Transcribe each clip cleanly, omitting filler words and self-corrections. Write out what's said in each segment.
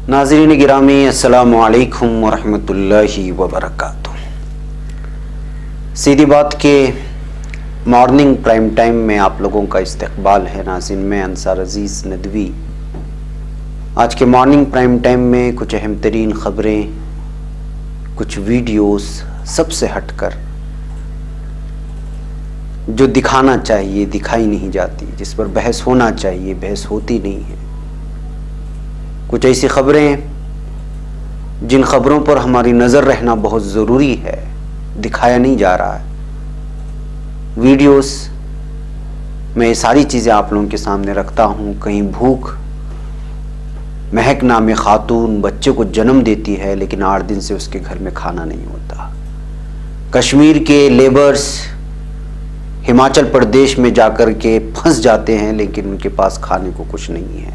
नाज़रीन गिरामी, अस्सलामु अलैकुम वरहमतुल्लाहि वबरकातुह। सीधी बात के मॉर्निंग प्राइम टाइम में आप लोगों का इस्तकबाल है। नाज़रीन, मैं अंसार अजीज़ नदवी आज के मॉर्निंग प्राइम टाइम में कुछ अहम तरीन ख़बरें, कुछ वीडियोस सबसे हटकर जो दिखाना चाहिए दिखाई नहीं जाती, जिस पर बहस होना चाहिए बहस होती नहीं है। कुछ ऐसी खबरें जिन खबरों पर हमारी नज़र रहना बहुत ज़रूरी है, दिखाया नहीं जा रहा है। वीडियोस में ये सारी चीज़ें आप लोगों के सामने रखता हूँ। कहीं भूख महक नामे खातून बच्चे को जन्म देती है, लेकिन 8 दिन से उसके घर में खाना नहीं होता। कश्मीर के लेबर्स हिमाचल प्रदेश में जाकर के फंस जाते हैं, लेकिन उनके पास खाने को कुछ नहीं है,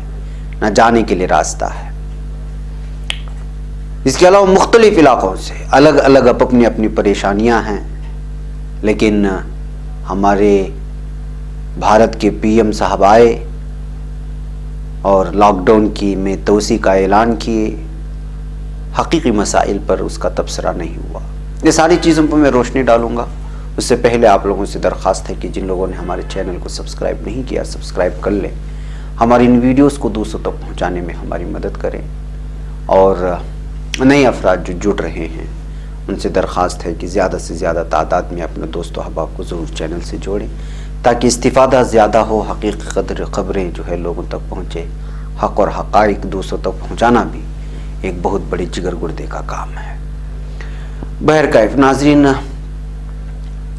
न जाने के लिए रास्ता है। इसके अलावा मुख्तलिफ इलाकों से अलग अलग अपनी अपनी परेशानियां हैं, लेकिन हमारे भारत के पीएम साहब आए और लॉकडाउन की में तोसी का ऐलान किए। हकीकी मसाइल पर उसका तबसरा नहीं हुआ। ये सारी चीज़ों पर मैं रोशनी डालूंगा। उससे पहले आप लोगों से दरख्वास्त है कि जिन लोगों ने हमारे चैनल को सब्सक्राइब नहीं किया, सब्सक्राइब कर लें। हमारी इन वीडियोस को दूसरों तक पहुंचाने में हमारी मदद करें। और नए अफराद जो जुड़ रहे हैं उनसे दरख्वास्त है कि ज़्यादा से ज़्यादा तादाद में अपने दोस्तों अहबाब को ज़रूर चैनल से जोड़ें, ताकि इस्तिफ़ादा ज़्यादा हो। हकीकी ख़बरें जो है लोगों तक पहुँचे। हक़ और हक़ाइक़ दूसरों तक पहुँचाना भी एक बहुत बड़ी जिगर गुर्दे का काम है। बहरकैफ नाज़रीन,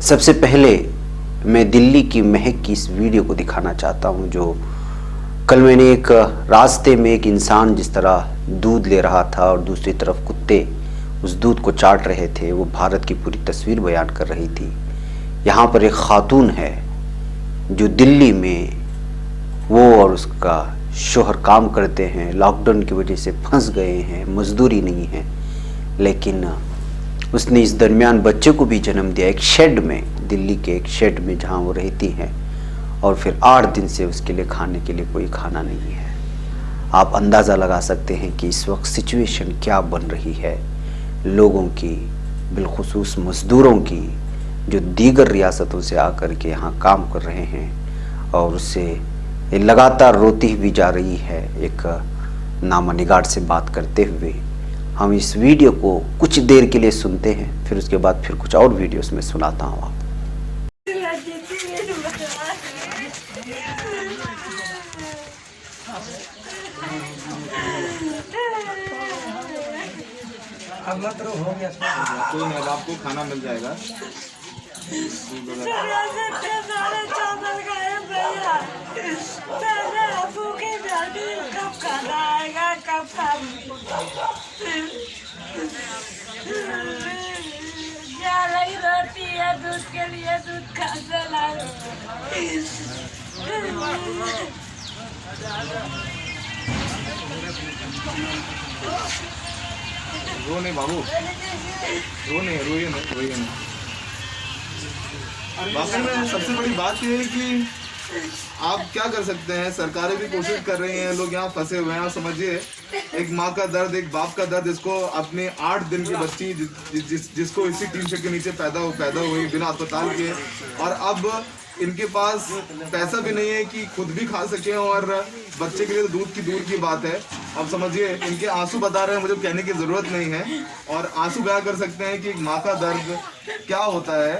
सबसे पहले मैं दिल्ली की महक की इस वीडियो को दिखाना चाहता हूँ। जो कल मैंने एक रास्ते में एक इंसान जिस तरह दूध ले रहा था और दूसरी तरफ कुत्ते उस दूध को चाट रहे थे, वो भारत की पूरी तस्वीर बयान कर रही थी। यहाँ पर एक खातून है जो दिल्ली में वो और उसका शोहर काम करते हैं, लॉकडाउन की वजह से फंस गए हैं, मजदूरी नहीं है, लेकिन उसने इस दरमियान बच्चे को भी जन्म दिया एक शेड में, दिल्ली के एक शेड में जहाँ वो रहती हैं। और फिर 8 दिन से उसके लिए खाने के लिए कोई खाना नहीं है। आप अंदाज़ा लगा सकते हैं कि इस वक्त सिचुएशन क्या बन रही है लोगों की, बिलखुसूस मज़दूरों की, जो दीगर रियासतों से आकर के यहाँ काम कर रहे हैं और उससे लगातार रोती हुई जा रही है। एक नामा निगार से बात करते हुए हम इस वीडियो को कुछ देर के लिए सुनते हैं, फिर उसके बाद फिर कुछ और वीडियोस में सुनाता हूँ आप। अब मत रो, हो गया कोई नहीं, अब आपको खाना मिल जाएगा। कब खाना आएगा, कब क्या नहीं रोटी है, दूध के लिए दूध खा से लाए। रो नहीं बाबू, रो नहीं, रोइए नहीं। वाकई में सबसे बड़ी बात यह है कि आप क्या कर सकते हैं। सरकारें भी कोशिश कर रही हैं, लोग यहाँ फंसे हुए हैं। समझिए, एक माँ का दर्द, एक बाप का दर्द, इसको अपने 8 दिन की बच्ची जिसको इसी टीन शेड के नीचे पैदा हुई बिना अस्पताल के, और अब इनके पास पैसा भी नहीं है कि खुद भी खा सकें, और बच्चे के लिए तो दूध की दूर की बात है। अब समझिए, इनके आंसू बता रहे हैं, मुझे कहने की ज़रूरत नहीं है, और आंसू बयां कर सकते हैं कि एक माँ का दर्द क्या होता है।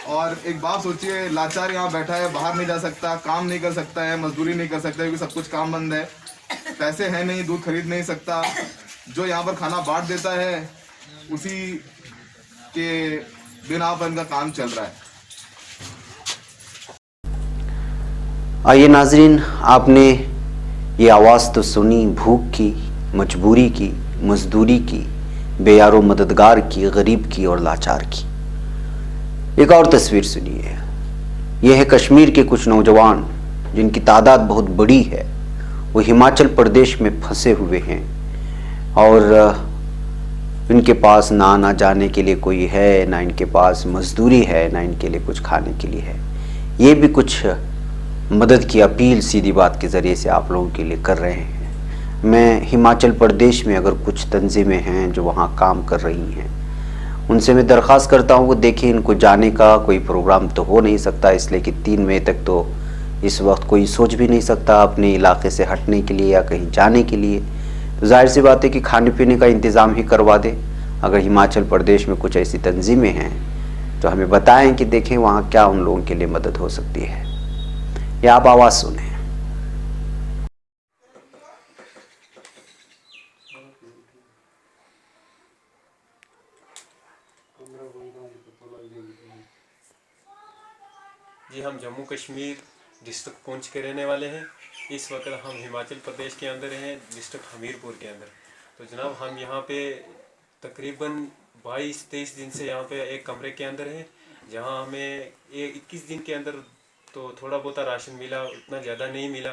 और एक बात सोचिए, लाचार यहाँ बैठा है, बाहर नहीं जा सकता, काम नहीं कर सकता है, मजदूरी नहीं कर सकता क्योंकि सब कुछ काम बंद है, पैसे हैं नहीं, दूध खरीद नहीं सकता। जो यहाँ पर खाना बांट देता है उसी के बिना पर इनका काम चल रहा है। आइए नाजरीन, आपने ये आवाज़ तो सुनी, भूख की, मजबूरी की, मजदूरी की, बेयारो मददगार की, गरीब की और लाचार की। एक और तस्वीर सुनिए। यह है कश्मीर के कुछ नौजवान जिनकी तादाद बहुत बड़ी है। वो हिमाचल प्रदेश में फंसे हुए हैं और इनके पास ना आना जाने के लिए कोई है, ना इनके पास मजदूरी है, ना इनके लिए कुछ खाने के लिए है। ये भी कुछ मदद की अपील सीधी बात के ज़रिए से आप लोगों के लिए कर रहे हैं। मैं हिमाचल प्रदेश में अगर कुछ तंजीमें हैं जो वहाँ काम कर रही हैं, उनसे मैं दरख्वास्त करता हूँ कि देखिए, इनको जाने का कोई प्रोग्राम तो हो नहीं सकता, इसलिए कि 3 मई तक तो इस वक्त कोई सोच भी नहीं सकता अपने इलाके से हटने के लिए या कहीं जाने के लिए। तो जाहिर सी बात है कि खाने पीने का इंतज़ाम ही करवा दें। अगर हिमाचल प्रदेश में कुछ ऐसी तंजीमें हैं तो हमें बताएं कि देखें वहाँ क्या उन लोगों के लिए मदद हो सकती है। या आप आवाज़ सुने। जी, हम जम्मू कश्मीर डिस्ट्रिक्ट पुंछ के रहने वाले हैं। इस वक्त हम हिमाचल प्रदेश के अंदर हैं, डिस्ट्रिक्ट हमीरपुर के अंदर। तो जनाब, हम यहाँ पे तकरीबन 22-23 दिन से यहाँ पे एक कमरे के अंदर हैं, जहाँ हमें 21 दिन के अंदर तो थोड़ा बहुत राशन मिला, उतना ज़्यादा नहीं मिला।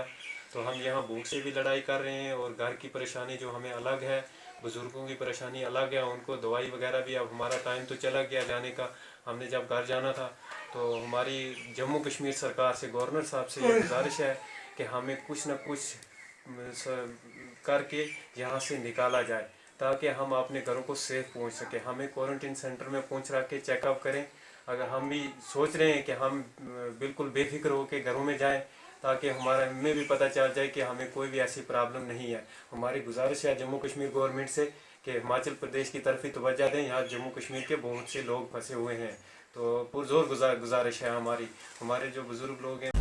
तो हम यहाँ भूख से भी लड़ाई कर रहे हैं और घर की परेशानी जो हमें अलग है, बुज़ुर्गों की परेशानी अलग है, उनको दवाई वगैरह भी। अब हमारा टाइम तो चला गया जाने का। हमने जब घर जाना था तो हमारी जम्मू कश्मीर सरकार से, गवर्नर साहब से ये गुजारिश है कि हमें कुछ न कुछ करके यहाँ से निकाला जाए, ताकि हम अपने घरों को सेफ पहुँच सकें। हमें क्वारंटीन सेंटर में पहुँच रख के चेकअप करें। अगर हम भी सोच रहे हैं कि हम बिल्कुल बेफिक्र होकर घरों में जाएं, ताकि हमें भी पता चल जाए कि हमें कोई भी ऐसी प्रॉब्लम नहीं है। हमारी गुजारिश है जम्मू कश्मीर गवर्नमेंट से कि हिमाचल प्रदेश की तरफ ही तवज्जो दें। यहाँ जम्मू कश्मीर के बहुत से लोग फंसे हुए हैं, तो पुरजोर गुजारिश है हमारे जो बुज़ुर्ग लोग हैं।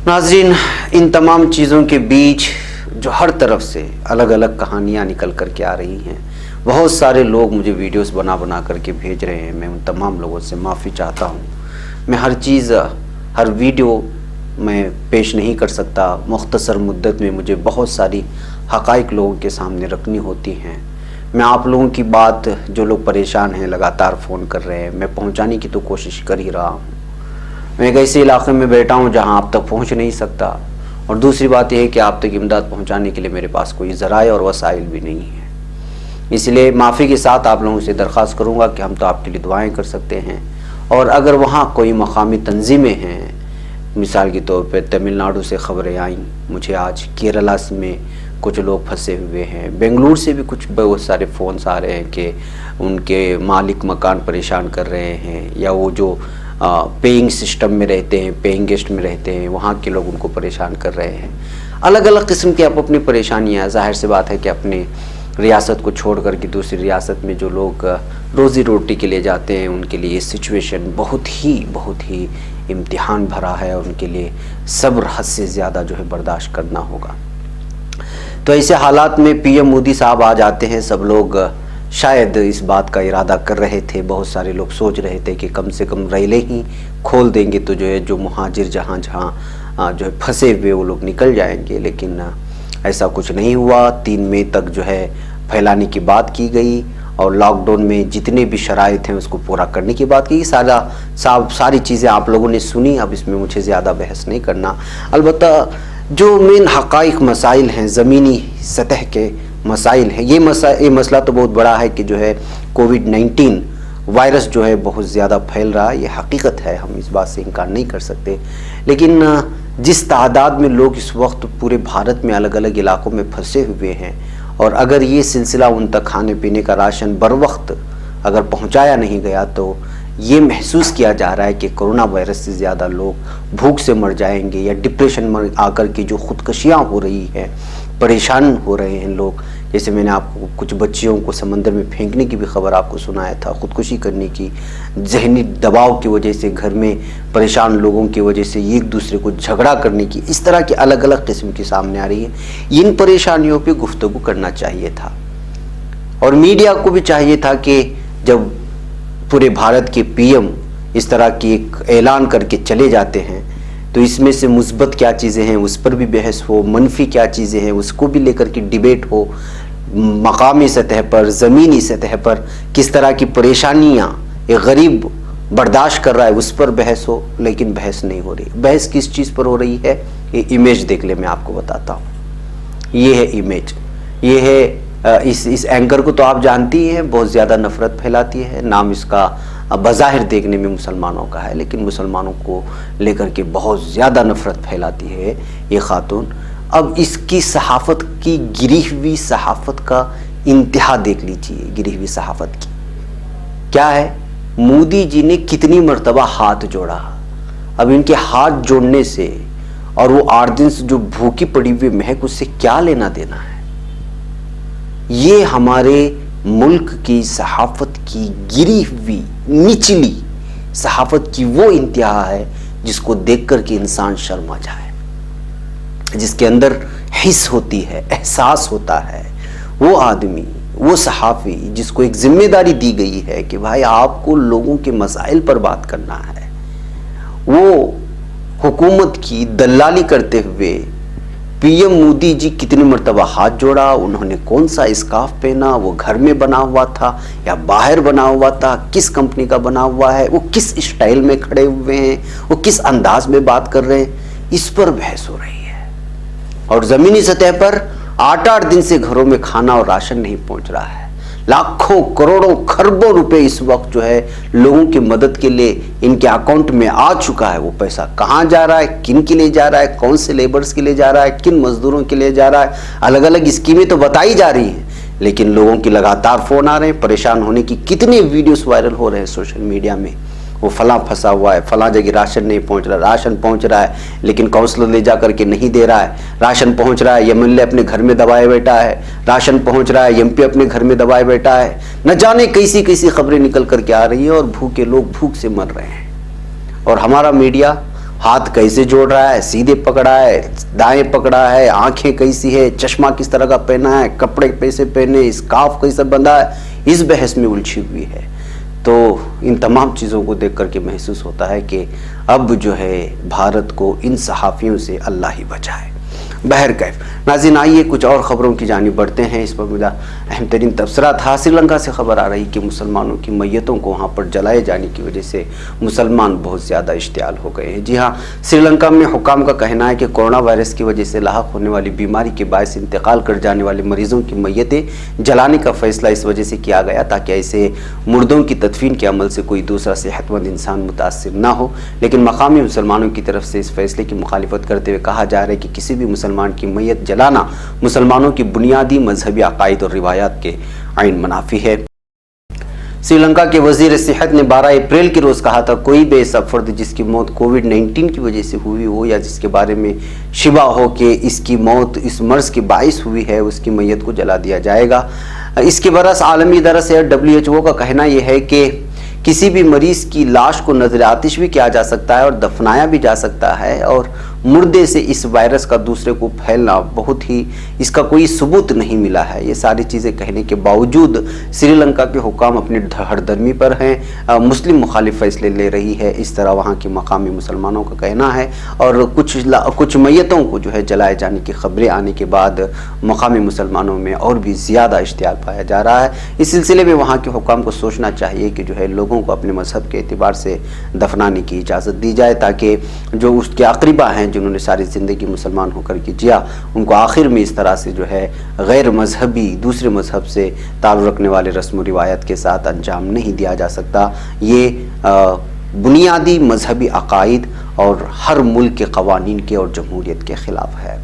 नाज़रीन, इन तमाम चीज़ों के बीच जो हर तरफ से अलग अलग कहानियाँ निकल कर के आ रही हैं, बहुत सारे लोग मुझे वीडियोस बना करके भेज रहे हैं। मैं उन तमाम लोगों से माफ़ी चाहता हूँ। मैं हर चीज़, हर वीडियो मैं पेश नहीं कर सकता। मुख्तसर मुद्दत में मुझे बहुत सारी हक़ाइक़ लोगों के सामने रखनी होती हैं। मैं आप लोगों की बात, जो लोग परेशान हैं, लगातार फ़ोन कर रहे हैं, मैं पहुंचाने की तो कोशिश कर ही रहा हूं। मैं एक ऐसे इलाके में बैठा हूं जहां आप तक पहुंच नहीं सकता, और दूसरी बात यह है कि आप तक इमदाद पहुंचाने के लिए मेरे पास कोई ज़राए और वसाइल भी नहीं है। इसलिए माफ़ी के साथ आप लोगों से दरख्वास्त करूँगा कि हम तो आपके लिए दुआएँ कर सकते हैं, और अगर वहाँ कोई मकामी तंजीमें हैं, मिसाल के तौर पर तमिलनाडु से ख़बरें आईं मुझे आज, केरला में कुछ लोग फंसे हुए हैं, बेंगलुरु से भी कुछ बहुत सारे फ़ोन्स आ रहे हैं कि उनके मालिक मकान परेशान कर रहे हैं, या वो जो पेइंग सिस्टम में रहते हैं, पेइंग गेस्ट में रहते हैं, वहाँ के लोग उनको परेशान कर रहे हैं। अलग अलग किस्म की आप अपनी परेशानियाँ, जाहिर सी बात है कि अपनी रियासत को छोड़ कर के दूसरी रियासत में जो लोग रोज़ी रोटी के लिए जाते हैं, उनके लिए ये सिचुएशन बहुत ही इम्तिहान भरा है, और उनके लिए सब्र हद से ज़्यादा जो है बर्दाश्त करना होगा। तो ऐसे हालात में पीएम मोदी साहब आ जाते हैं। सब लोग शायद इस बात का इरादा कर रहे थे, बहुत सारे लोग सोच रहे थे कि कम से कम रेलें ही खोल देंगे तो जो है जो मुहाजिर जहाँ जो है फंसे हुए वो लोग निकल जाएंगे, लेकिन ऐसा कुछ नहीं हुआ। 3 मई तक जो है फैलाने की बात की गई, और लॉकडाउन में जितने भी शराइत हैं उसको पूरा करने की बात की। सारी चीज़ें आप लोगों ने सुनी, अब इसमें मुझे ज़्यादा बहस नहीं करना। अलबत्ता जो मेन हक़ाइक़ मसाइल हैं, ज़मीनी सतह के मसाइल हैं, ये मसला तो बहुत बड़ा है कि जो है कोविड-19 वायरस जो है बहुत ज़्यादा फैल रहा है। ये हकीकत है, हम इस बात से इनकार नहीं कर सकते। लेकिन जिस तादाद में लोग इस वक्त पूरे भारत में अलग अलग इलाकों में फंसे हुए हैं, और अगर ये सिलसिला उन तक खाने पीने का राशन बर वक्त अगर पहुंचाया नहीं गया, तो ये महसूस किया जा रहा है कि कोरोना वायरस से ज़्यादा लोग भूख से मर जाएंगे, या डिप्रेशन में आकर के जो ख़ुदकुशियाँ हो रही हैं, परेशान हो रहे हैं लोग। जैसे मैंने आपको कुछ बच्चियों को समंदर में फेंकने की भी खबर आपको सुनाया था, ख़ुदकुशी करने की, जहनी दबाव की वजह से, घर में परेशान लोगों की वजह से एक दूसरे को झगड़ा करने की, इस तरह की अलग अलग किस्म की सामने आ रही है। इन परेशानियों पर गुफ्तगू करना चाहिए था, और मीडिया को भी चाहिए था कि जब पूरे भारत के पीएम इस तरह की एक ऐलान करके चले जाते हैं, तो इसमें से मुस्बत क्या चीज़ें हैं उस पर भी बहस हो, मनफी क्या चीज़ें हैं उसको भी लेकर के डिबेट हो, मकामी सतह पर, ज़मीनी सतह पर किस तरह की परेशानियाँ एक गरीब बर्दाश्त कर रहा है उस पर बहस हो। लेकिन बहस नहीं हो रही। बहस किस चीज़ पर हो रही है? ये इमेज देख ले, मैं आपको बताता हूँ। ये है इमेज, ये है इस एंकर को तो आप जानती ही हैं, बहुत ज़्यादा नफ़रत फैलाती है। नाम इसका बज़ाहिर देखने में मुसलमानों का है, लेकिन मुसलमानों को लेकर के बहुत ज़्यादा नफ़रत फैलाती है ये खातून। अब इसकी सहाफत की, गिरी हुई सहाफत का इंतहा देख लीजिए। गिरी हुई सहाफत की क्या है, मोदी जी ने कितनी मर्तबा हाथ जोड़ा। अब इनके हाथ जोड़ने से और वो 8 दिन से जो भूखी पड़ी हुई महक, उससे क्या लेना देना है। ये हमारे मुल्क की सहाफत की गिरी हुई निचली सहाफत की वो इंतहा है जिसको देखकर के इंसान शर्मा जाए, जिसके अंदर हिस्स होती है, एहसास होता है। वो आदमी, वो सहाफ़ी जिसको एक जिम्मेदारी दी गई है कि भाई आपको लोगों के मसाइल पर बात करना है, वो हुकूमत की दलाली करते हुए पीएम मोदी जी कितनी मर्तबा हाथ जोड़ा, उन्होंने कौन सा स्कार्फ पहना, वो घर में बना हुआ था या बाहर बना हुआ था, किस कंपनी का बना हुआ है, वो किस स्टाइल में खड़े हुए हैं, वो किस अंदाज में बात कर रहे हैं, इस पर बहस हो रही है। और ज़मीनी सतह पर 8-8 दिन से घरों में खाना और राशन नहीं पहुंच रहा है। लाखों करोड़ों खरबों रुपए इस वक्त जो है लोगों की मदद के लिए इनके अकाउंट में आ चुका है। वो पैसा कहाँ जा रहा है, किन के लिए जा रहा है, कौन से लेबर्स के लिए जा रहा है, किन मजदूरों के लिए जा रहा है, अलग अलग स्कीमें तो बताई जा रही हैं, लेकिन लोगों की लगातार फोन आ रहे हैं। परेशान होने की कितने वीडियोस वायरल हो रहे हैं सोशल मीडिया में। वो फला फंसा हुआ है, फला जगह राशन नहीं पहुंच रहा, राशन पहुंच रहा है लेकिन काउंसलर ले जा करके नहीं दे रहा है, राशन पहुंच रहा है एमएलए अपने घर में दबाए बैठा है, राशन पहुंच रहा है एमपी अपने घर में दबाए बैठा है। न जाने कैसी कैसी खबरें निकल करके आ रही है और भूखे लोग भूख से मर रहे हैं। और हमारा मीडिया हाथ कैसे जोड़ रहा है, सीधे पकड़ा है, दाएं पकड़ा है, आंखें कैसी है, चश्मा किस तरह का पहना है, कपड़े कैसे पहने, स्कार्फ कैसे बंधा है, इस बहस में उलझी हुई है। तो इन तमाम चीज़ों को देख करके महसूस होता है कि अब जो है भारत को इन सहाफ़ियों से अल्लाह ही बचाए। बहरकैफ नाज़रीन, आइए कुछ और ख़बरों की जानिब बढ़ते हैं। इस पर मुझे अहम तरीन तबसरा था। श्रीलंका से खबर आ रही कि मुसलमानों की मैयतों को वहाँ पर जलाए जाने की वजह से मुसलमान बहुत ज़्यादा इश्तियाल हो गए हैं। जी हाँ, श्रीलंका में हुकाम का कहना है कि कोरोना वायरस की वजह से लाहक होने वाली बीमारी के बायस इंतकाल कर जाने वाले मरीजों की मैयतें जलाने का फ़ैसला इस वजह से किया गया ताकि ऐसे मुर्दों की तदफीन के अमल से कोई दूसरा सेहतमंद इंसान मुतासिर ना हो। लेकिन मकामी मुसलमानों की तरफ से इस फैसले की मुखालिफत करते हुए कहा जा रहा है कि किसी भी मुसलमान की मैयत जलाना मुसलमानों की बुनियादी मजहबी अकायद और रिवायात के आइन मुनाफी है। श्रीलंका के वजीर सेहत ने 12 अप्रैल के रोज कहा था, कोई भी ऐसा फर्द जिसकी मौत कोविड-19 की वजह से हुई हो या जिसके बारे में शिबा हो कि इसकी मौत इस मर्ज के बाइस हुई है, उसकी मैयत को जला दिया जाएगा। इसके बरस आलमी इदारा सेहत WHO का कहना यह है कि किसी भी मरीज की लाश को नजर आतिश भी किया जा सकता है और दफनाया भी जा सकता है, और मुर्दे से इस वायरस का दूसरे को फैलना बहुत ही, इसका कोई सबूत नहीं मिला है। ये सारी चीज़ें कहने के बावजूद श्रीलंका के हुकाम अपनी हरदर्मी पर हैं, मुस्लिम मुखालिफ फैसले ले रही है, इस तरह वहाँ के मकामी मुसलमानों का कहना है। और कुछ मैयतों को जो है जलाए जाने की खबरें आने के बाद मकामी मुसलमानों में और भी ज़्यादा इश्तियाल पाया जा रहा है। इस सिलसिले में वहाँ के हुकाम को सोचना चाहिए कि जो है लोगों को अपने मजहब के एतबार से दफनाने की इजाज़त दी जाए, ताकि जो उसके अक़रिबा हैं जिन्होंने सारी ज़िंदगी मुसलमान होकर के जिया, उनको आखिर में इस तरह से जो है गैर मजहबी दूसरे मजहब से ताल्लुक़ रखने वाले रस्म व रिवायत के साथ अंजाम नहीं दिया जा सकता। ये बुनियादी मजहबी अकायद और हर मुल्क के कवानीन के और जमहूरियत के ख़िलाफ़ है।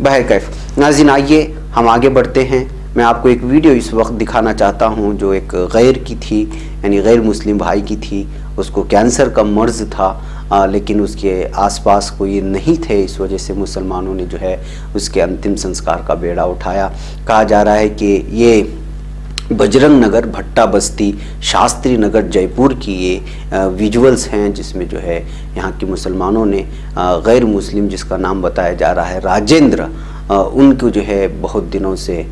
बहरकैफ नाज़रीन, आइए हम आगे बढ़ते हैं। मैं आपको एक वीडियो इस वक्त दिखाना चाहता हूं जो एक गैर की थी, यानी गैर मुस्लिम भाई की थी। उसको कैंसर का मर्ज़ था, लेकिन उसके आसपास कोई नहीं थे, इस वजह से मुसलमानों ने जो है उसके अंतिम संस्कार का बेड़ा उठाया। कहा जा रहा है कि ये बजरंग नगर भट्टा बस्ती शास्त्री नगर जयपुर की ये विजुअल्स हैं, जिसमें जो है यहाँ के मुसलमानों ने गैर मुस्लिम जिसका नाम बताया जा रहा है राजेंद्र, उनको जो है बहुत दिनों से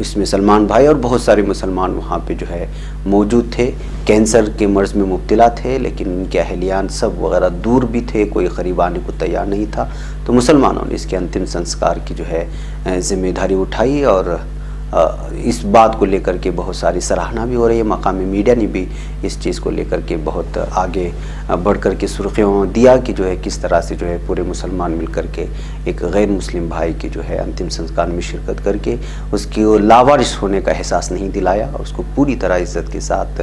इसमें सलमान भाई और बहुत सारे मुसलमान वहाँ पे जो है मौजूद थे। कैंसर के मर्ज़ में मुब्तला थे, लेकिन उनके अहलियान सब वगैरह दूर भी थे, कोई करीब आने को तैयार नहीं था। तो मुसलमानों ने इसके अंतिम संस्कार की जो है ज़िम्मेदारी उठाई और इस बात को लेकर के बहुत सारी सराहना भी हो रही है। मकामी मीडिया ने भी इस चीज़ को लेकर के बहुत आगे बढ़ कर के सुर्खियों दिया कि जो है किस तरह से जो है पूरे मुसलमान मिल कर के एक गैर मुस्लिम भाई की जो है अंतिम संस्कार में शिरकत करके उसकी लावारिस होने का एहसास नहीं दिलाया और उसको पूरी तरह इज़्ज़त के साथ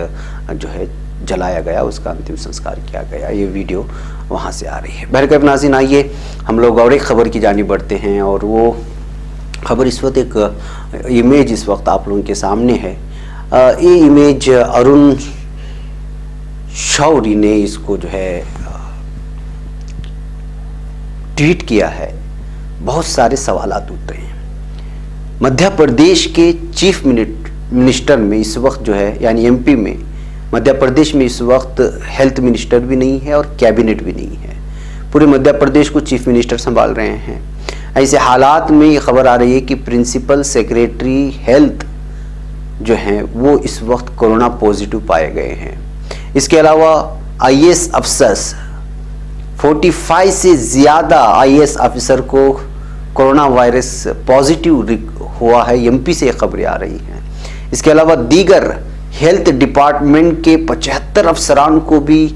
जो है जलाया गया, उसका अंतिम संस्कार किया गया। ये वीडियो वहाँ से आ रही है। बहरकैफ नाज़रीन, आइए हम लोग और एक खबर की जानिब बढ़ते हैं, और वो खबर इस वक्त एक इमेज इस वक्त आप लोगों के सामने है। ये इमेज अरुण शौरी ने इसको जो है ट्वीट किया है। बहुत सारे सवालात उठ रहे हैं। मध्य प्रदेश के चीफ मिनिस्टर में इस वक्त जो है, यानी एमपी में, मध्य प्रदेश में इस वक्त हेल्थ मिनिस्टर भी नहीं है और कैबिनेट भी नहीं है। पूरे मध्य प्रदेश को चीफ मिनिस्टर संभाल रहे हैं। ऐसे हालात में ये खबर आ रही है कि प्रिंसिपल सेक्रेटरी हेल्थ जो हैं वो इस वक्त कोरोना पॉजिटिव पाए गए हैं। इसके अलावा आईएएस अफसर्स 45 से ज़्यादा आईएएस ऑफिसर को कोरोना वायरस पॉजिटिव हुआ है। एमपी से खबरें आ रही हैं। इसके अलावा दीगर हेल्थ डिपार्टमेंट के 75 अफसरान को भी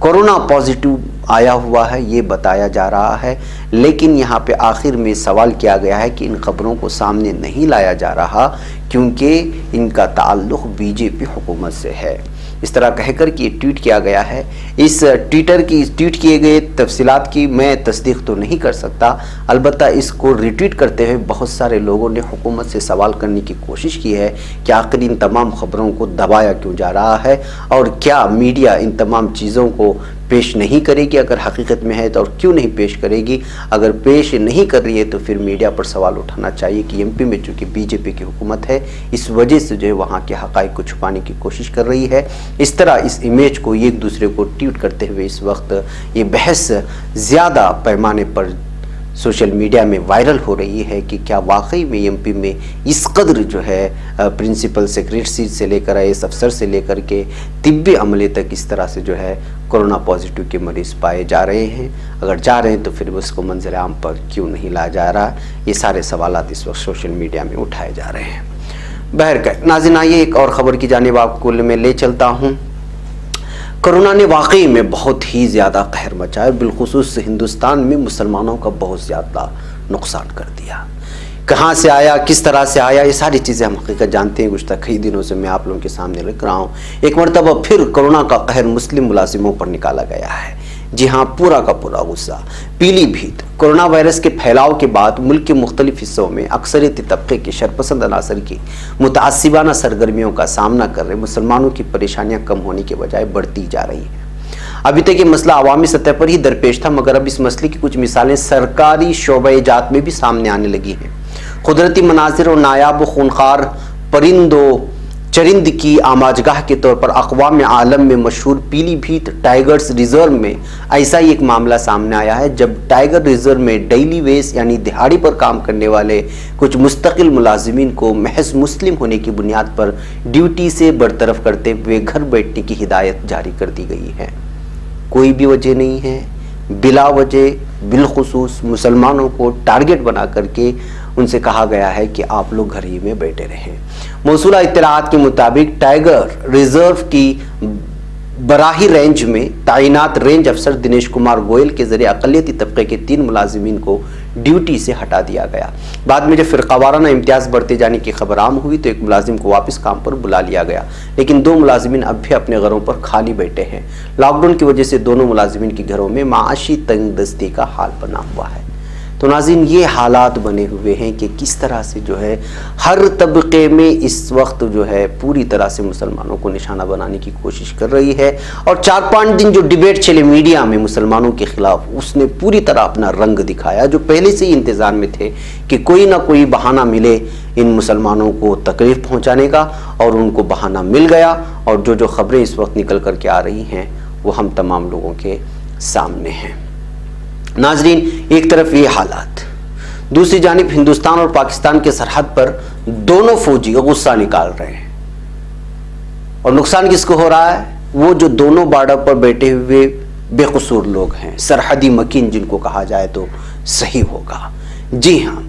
कोरोना पॉजिटिव आया हुआ है, ये बताया जा रहा है। लेकिन यहाँ पे आखिर में सवाल किया गया है कि इन खबरों को सामने नहीं लाया जा रहा क्योंकि इनका ताल्लुक़ बीजेपी हुकूमत से है। इस तरह कहकर कि ये ट्वीट किया गया है। इस ट्वीट किए गए तफसीलात की मैं तस्दीक तो नहीं कर सकता, अलबत्ता इसको रिट्वीट करते हुए बहुत सारे लोगों ने हुकूमत से सवाल करने की कोशिश की है कि आखिर इन तमाम खबरों को दबाया क्यों जा रहा है और क्या मीडिया इन तमाम चीज़ों को पेश नहीं करेगी अगर हकीकत में है तो, और क्यों नहीं पेश करेगी। अगर पेश नहीं कर रही है तो फिर मीडिया पर सवाल उठाना चाहिए कि एमपी में चूँकि बीजेपी की हुकूमत है, इस वजह से जो है वहाँ के हक़ाइक़ को छुपाने की कोशिश कर रही है। इस तरह इस इमेज को एक दूसरे को ट्वीट करते हुए इस वक्त ये बहस ज़्यादा पैमाने पर सोशल मीडिया में वायरल हो रही है कि क्या वाकई में एमपी में इस कदर जो है प्रिंसिपल सेक्रेटरी से लेकर आईएएस अफसर से लेकर के तिब्बी अमले तक इस तरह से जो है कोरोना पॉजिटिव के मरीज़ पाए जा रहे हैं। अगर जा रहे हैं तो फिर उसको मंजर आम पर क्यों नहीं लाया जा रहा। ये सारे सवालात इस वक्त सोशल मीडिया में उठाए जा रहे हैं। बहरकैफ नाज़रीन, आइए एक और ख़बर की जानिब आपको मैं ले चलता हूँ। कोरोना ने वाकई में बहुत ही ज़्यादा कहर मचाया, बिलखुसूस हिंदुस्तान में मुसलमानों का बहुत ज़्यादा नुकसान कर दिया। कहाँ से आया, किस तरह से आया, ये सारी चीज़ें हम हकीकत जानते हैं। गुज़श्ता कई दिनों से मैं आप लोगों के सामने रख रहा हूँ। एक मरतबा फिर कोरोना का कहर मुस्लिम मुलाजिमों पर निकाला गया है। जी हाँ, पूरा का पूरा गुस्सा। पीलीभीत कोरोना वायरस के फैलाव के बाद मुल्क के मुख्तलिफ हिस्सों में अक्सरियती तबके के शरपसंद अनासर की मुतासिबाना सरगर्मियों का सामना कर रहे मुसलमानों की परेशानियां कम होने के बजाय बढ़ती जा रही हैं। अभी तक ये मसला अवामी सतह पर ही दरपेश था, मगर अब इस मसले की कुछ मिसालें सरकारी शोबे-ए-जात में भी सामने आने लगी हैं। कुदरती मनाजिर और नायाब खूनखार परिंदों चरिंद की आमाजगाह के तौर पर अक़वाम आलम में मशहूर पीलीभीत टाइगर्स रिजर्व में ऐसा ही एक मामला सामने आया है, जब टाइगर रिजर्व में डेली वेज यानी दिहाड़ी पर काम करने वाले कुछ मुस्तकिल मुलाजिमीन को महज मुस्लिम होने की बुनियाद पर ड्यूटी से बरतरफ करते हुए घर बैठने की हिदायत जारी कर दी गई है। कोई भी वजह नहीं है, बिला वजह बिलखुसूस मुसलमानों को टारगेट बना करके उनसे कहा गया है कि आप लोग घर ही में बैठे रहें। मौसूला इत्तलाआत के मुताबिक टाइगर रिजर्व की बराही रेंज में तैनात रेंज अफसर दिनेश कुमार गोयल के जरिए अक़लियती तबके के 3 मुलाजिमीन को ड्यूटी से हटा दिया गया। बाद में जब फ़िरक़ावाराना इम्तियाज़ बढ़ते जाने की खबर आम हुई तो एक मुलाजिम को वापस काम पर बुला लिया गया, लेकिन 2 मुलाजिमीन अब भी अपने घरों पर खाली बैठे हैं। लॉकडाउन की वजह से दोनों मुलाजिमीन के घरों में माशी तंगदस्ती का हाल बना हुआ है। तो नाज़रीन, ये हालात बने हुए हैं कि किस तरह से जो है हर तबके में इस वक्त जो है पूरी तरह से मुसलमानों को निशाना बनाने की कोशिश कर रही है। और 4-5 दिन जो डिबेट चले मीडिया में मुसलमानों के खिलाफ, उसने पूरी तरह अपना रंग दिखाया, जो पहले से ही इंतज़ार में थे कि कोई ना कोई बहाना मिले इन मुसलमानों को तकलीफ पहुँचाने का, और उनको बहाना मिल गया। और जो खबरें इस वक्त निकल कर के आ रही हैं वो हम तमाम लोगों के सामने हैं। नाजरीन, एक तरफ ये हालात, दूसरी जानिब हिंदुस्तान और पाकिस्तान के सरहद पर दोनों फौजी गुस्सा निकाल रहे हैं। और नुकसान किसको हो रहा है? वो जो दोनों बॉर्डर पर बैठे हुए बेकसूर लोग हैं, सरहदी मकीन जिनको कहा जाए तो सही होगा। जी हाँ,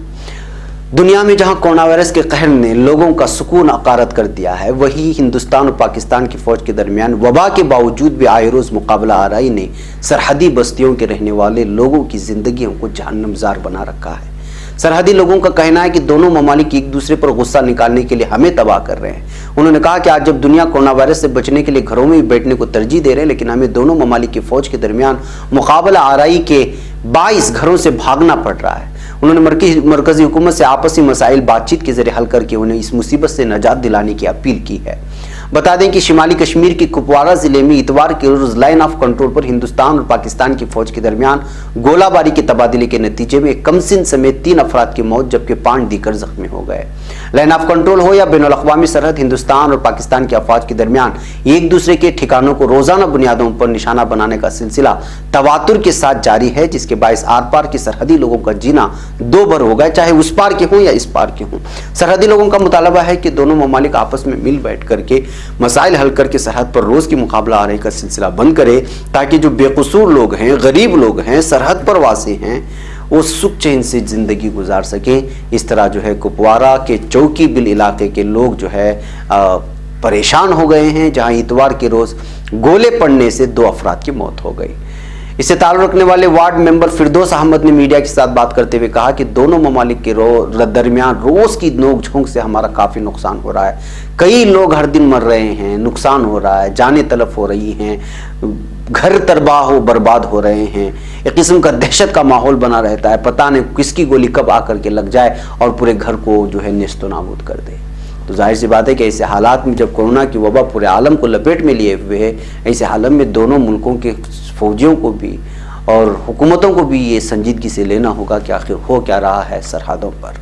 दुनिया में जहां कोरोना वायरस के कहर ने लोगों का सुकून अकारत कर दिया है, वही हिंदुस्तान और पाकिस्तान की फौज के दरमियान वबा के बावजूद भी आए रोज़ मुकाबला आराई ने सरहदी बस्तियों के रहने वाले लोगों की जिंदगियों को जहन्नमज़ार बना रखा है। सरहदी लोगों का कहना है कि दोनों ममालिक एक दूसरे पर गुस्सा निकालने के लिए हमें तबाह कर रहे हैं। उन्होंने कहा कि आज जब दुनिया कोरोना वायरस से बचने के लिए घरों में ही बैठने को तरजीह दे रहे हैं, लेकिन हमें दोनों ममालिक की फौज के दरमियान मुकाबला आराई के 22 घरों से भागना पड़ रहा है। उन्होंने मरकजी हुकूमत से आपसी मसाइल बातचीत के जरिए हल करके उन्हें इस मुसीबत से निजात दिलाने की अपील की है। बता दें कि शिमाली कश्मीर के कुपवारा जिले में इतवार के रोज लाइन ऑफ कंट्रोल पर हिंदुस्तान और पाकिस्तान की फौज के दरमियान गोलाबारी के तबादले के नतीजे में एक कमसिन समेत 3 अफराद की मौत जबकि 5 दीगर जख्मी हो गए। लाइन ऑफ कंट्रोल हो या बैनुल अक़वामी सरहद, हिंदुस्तान और पाकिस्तान की अफवाज के दरमियान एक दूसरे के ठिकानों को रोजाना बुनियादों पर निशाना बनाने का सिलसिला तवातुर के साथ जारी है, जिसके बायस आर पार के सरहदी लोगों का जीना दो भर हो गया, चाहे उस पार के हों या इस पार के हों। सरहदी लोगों का मुतालबा है कि दोनों ममालिक आपस में मिल बैठ करके मसाइल हल करके सरहद पर रोज की मुकाबला आने का सिलसिला बंद करे, ताकि जो बेकसूर लोग हैं, गरीब लोग हैं, सरहद पर वासी हैं, वो सुख चैन से जिंदगी गुजार सकें। इस तरह जो है कुपवारा के चौकी बिल इलाके के लोग जो है परेशान हो गए हैं, जहां इतवार के रोज गोले पड़ने से 2 अफराद की मौत हो गई। इससे ताल्लुक़ रखने वाले वार्ड मेंबर फिरदौस अहमद ने मीडिया के साथ बात करते हुए कहा कि दोनों ममालिक के दरमियान रोज की नोक-झोंक से हमारा काफ़ी नुकसान हो रहा है। कई लोग हर दिन मर रहे हैं, नुकसान हो रहा है, जानें तलफ हो रही हैं, घर तबाह हो बर्बाद हो रहे हैं। एक किस्म का दहशत का माहौल बना रहता है, पता नहीं किसकी गोली कब आकर के लग जाए और पूरे घर को जो है नेस्तो नाबूद कर दे। तो जाहिर सी बात है कि ऐसे हालात में जब कोरोना की वबा पूरे आलम को लपेट में लिए हुए है, ऐसे हालत में दोनों मुल्कों के फौजियों को भी और हुकूमतों को भी ये संजीदगी से लेना होगा कि आखिर हो क्या रहा है सरहदों पर।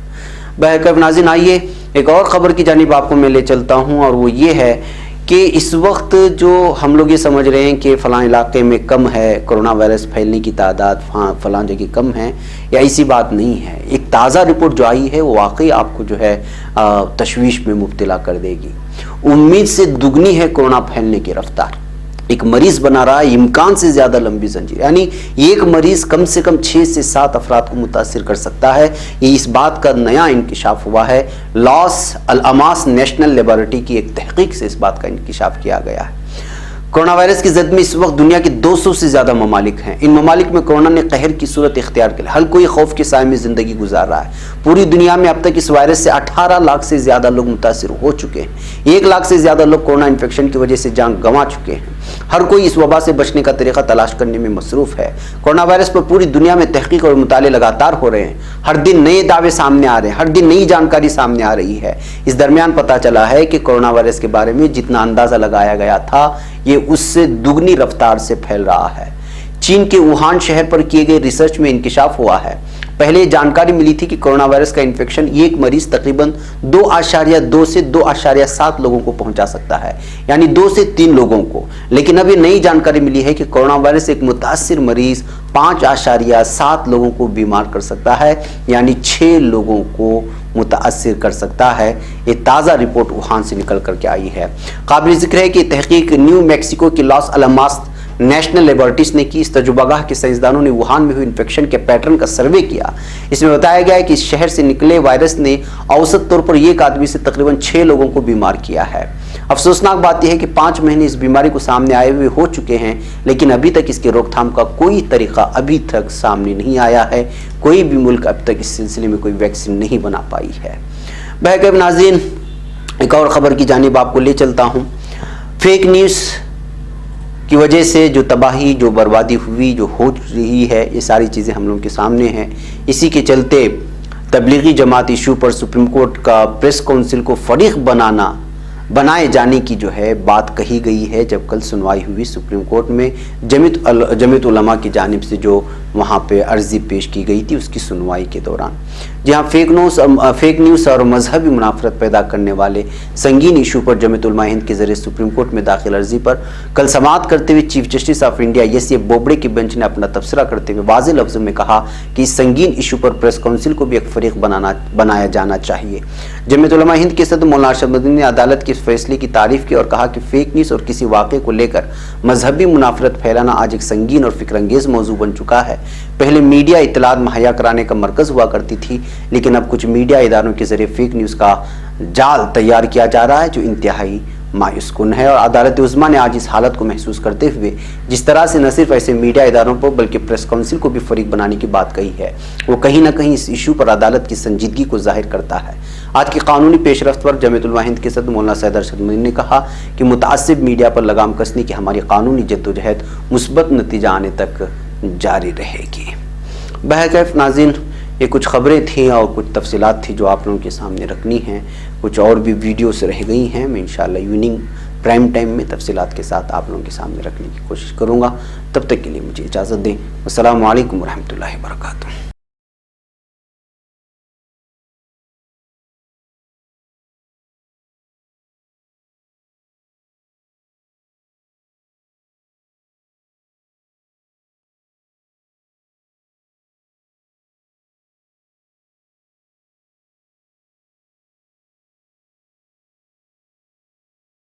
बहरकैफ नाज़रीन, आइए एक और ख़बर की जानिब आपको मैं ले चलता हूँ, और वो ये है कि इस वक्त जो हम लोग ये समझ रहे हैं कि फ़लाँ इलाके में कम है कोरोना वायरस फैलने की तादाद, फ़लाँ जगह कम है, या ऐसी बात नहीं है। एक ताज़ा रिपोर्ट जो आई है वो वाकई आपको जो है तशवीश में मुब्तला कर देगी। उम्मीद से दुगनी है कोरोना फैलने की रफ्तार। एक मरीज बना रहा है इम्कान से ज़्यादा लंबी जंजीर, यानी एक मरीज कम से कम 6 से 7 अफराद को मुतासिर कर सकता है। ये इस बात का नया इंकिशाफ हुआ है। लॉस अल-अमास नेशनल लेबोरेटरी की एक तहकीक से इस बात का इंकिशाफ किया गया है। कोरोना वायरस की जद में इस वक्त दुनिया के 200 से ज़्यादा ममालिक हैं। इन ममालिक में कोरोना ने कहर की सूरत इख्तियार कर ली। हर कोई खौफ के साए में ज़िंदगी गुजार रहा है। पूरी दुनिया में अब तक इस वायरस से 18 लाख से ज़्यादा लोग मुतासिर हो चुके हैं। 1 लाख से ज़्यादा लोग कोरोना इन्फेक्शन की वजह से जान गंवा चुके हैं। हर कोई इस वबा से बचने का तरीका तलाश करने में मसरूफ़ है। कोरोना वायरस पर पूरी दुनिया में तहकीक और मुताले लगातार हो रहे हैं। हर दिन नए दावे सामने आ रहे हैं, हर दिन नई जानकारी सामने आ रही है। इस दरमियान पता चला है कि कोरोना वायरस के बारे में जितना अंदाज़ा लगाया गया था, ये उससे दुगनी रफ्तार से फैल रहा है। चीन के वुहान शहर पर किए गए रिसर्च में इंकिशाफ हुआ है। पहले जानकारी मिली थी कि कोरोना वायरस का इन्फेक्शन एक मरीज तकरीबन 2.2 से 2.7 लोगों को पहुंचा सकता है, यानी 2 से 3 लोगों को। लेकिन अब ये नई जानकारी मिली है कि कोरोना वायरस एक मुतासिर मरीज 5.7 लोगों को बीमार कर सकता है, यानी 6 लोगों को मुतासिर कर सकता है। ये ताज़ा रिपोर्ट वुहान से निकल करके आई है। काबिल जिक्र है कि तहकीक न्यू मैक्सिको की लॉस अल-अमास नेशनल लेबोरेटरीज ने की। इस तजुर्बागाह के साइंसदानों ने वुहान में हुई इन्फेक्शन के पैटर्न का सर्वे किया। इसमें बताया गया है कि इस शहर से निकले वायरस ने औसत तौर पर एक आदमी से तकरीबन 6 लोगों को बीमार किया है। अफसोसनाक बात यह है कि 5 महीने इस बीमारी को सामने आए हुए हो चुके हैं, लेकिन अभी तक इसकी रोकथाम का कोई तरीका अभी तक सामने नहीं आया है। कोई भी मुल्क अब तक इस सिलसिले में कोई वैक्सीन नहीं बना पाई है। बहरकैफ नाज़रीन, एक और ख़बर की जानिब आपको ले चलता हूँ। फेक न्यूज़ की वजह से जो तबाही, जो बर्बादी हुई, जो हो रही है, ये सारी चीज़ें हम लोगों के सामने हैं। इसी के चलते तबलीगी जमात इशू पर सुप्रीम कोर्ट का प्रेस काउंसिल को फरीक बनाए जाने की जो है बात कही गई है। जब कल सुनवाई हुई सुप्रीम कोर्ट में जमीयत उलमा की जानिब से जो वहाँ पे अर्जी पेश की गई थी, उसकी सुनवाई के दौरान जहाँ फेक न्यूज़ और मजहबी मुनाफरत पैदा करने वाले संगीन इशू पर जमीयत उलमा हिंद के जरिए सुप्रीम कोर्ट में दाखिल अर्जी पर कल समाअत करते हुए chief justice of India S A Bobde की बेंच ने अपना तबसरा करते हुए वाज़ेह लफ्ज़ों में कहा कि इस संगीन इशू पर प्रेस काउंसिल को भी एक फरीक बनाया जाना चाहिए। जमीयत उलमा हिंद के सदर मौलाना अरशद मदनी ने अदालत के फैसले की तारीफ की और कहा कि फेक न्यूज़ और किसी वाक़े को लेकर मजहबी मुनाफरत फैलाना आज एक संगीन और फिक्रंगेज मौजू बन चुका है। पहले मीडिया इत्तलात मुहैया कराने का मरकज़ हुआ करती थी, लेकिन अब कुछ मीडिया इदारों के जरिए फेक न्यूज़ का जाल तैयार किया जा रहा है जो इंतहाई मायूस कुन है। और अदालत उज़्मा ने आज इस हालत को महसूस करते हुए जिस तरह से न सिर्फ ऐसे मीडिया इदारों पर बल्कि प्रेस काउंसिल को भी फरीक बनाने की बात कही है, वो कहीं ना कहीं इस इशू पर अदालत की संजीदगी को जाहिर करता है। आज की कानूनी पेशरफ्त पर जमीयतुल उलमा हिंद के सदर मौलाना सैयद अरशद मोइन ने कहा कि मुतासिब मीडिया पर लगाम कसने की हमारी कानूनी जद्दोजहद मुस्बत नतीजा आने तक जारी रहेगी। बहरकैफ नाज़रीन, ये कुछ खबरें थी और कुछ तफसीलात थी जो आप लोगों के सामने रखनी हैं। कुछ और भी वीडियोस रह गई हैं, मैं इंशाल्लाह इवनिंग प्राइम टाइम में तफसीलात के साथ आप लोगों के सामने रखने की कोशिश करूँगा। तब तक के लिए मुझे इजाज़त दें। अस्सलामु अलैकुम वरहमतुल्लाहि वबरकातुहू।